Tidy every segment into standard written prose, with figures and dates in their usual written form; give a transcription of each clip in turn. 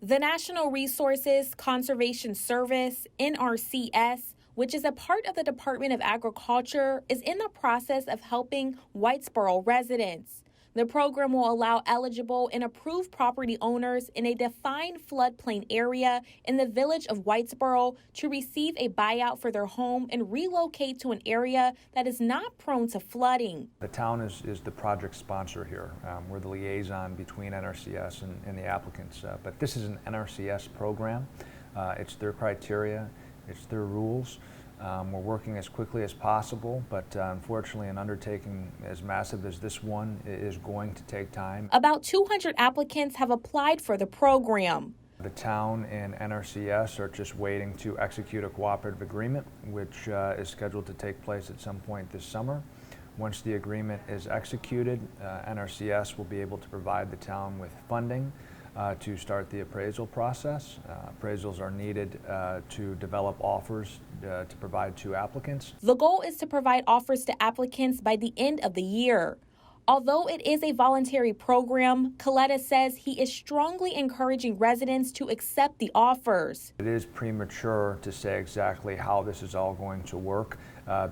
The National Resources Conservation Service, NRCS, which is a part of the Department of Agriculture, is in the process of helping Whitesboro residents. The program will allow eligible and approved property owners in a defined floodplain area in the village of Whitesboro to receive a buyout for their home and relocate to an area that is not prone to flooding. The town is the project sponsor here. We're the liaison between NRCS and the applicants, but this is an NRCS program. It's their criteria, it's their rules. We're working as quickly as possible, but unfortunately an undertaking as massive as this one is going to take time. About 200 applicants have applied for the program. The town and NRCS are just waiting to execute a cooperative agreement, which is scheduled to take place at some point this summer. Once the agreement is executed, NRCS will be able to provide the town with funding to start the appraisal process. Appraisals are needed to develop offers to provide to applicants. The goal is to provide offers to applicants by the end of the year. Although it is a voluntary program, Coletta says he is strongly encouraging residents to accept the offers. It is premature to say exactly how this is all going to work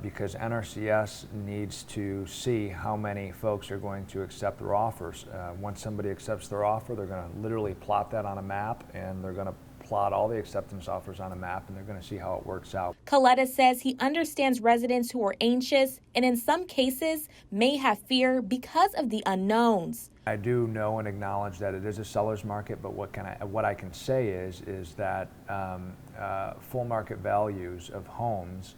because NRCS needs to see how many folks are going to accept their offers. Once somebody accepts their offer, they're going to literally plot that on a map, and they're going to plot all the acceptance offers on a map, and they're going to see how it works out. Coletta says he understands residents who are anxious and in some cases may have fear because of the unknowns. I do know and acknowledge that it is a seller's market, but what I can say is that full market values of homes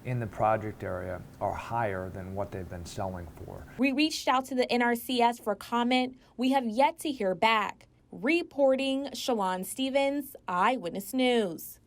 in the project area are higher than what they've been selling for. We reached out to the NRCS for comment. We have yet to hear back. Reporting, Shalon Stevens, Eyewitness News.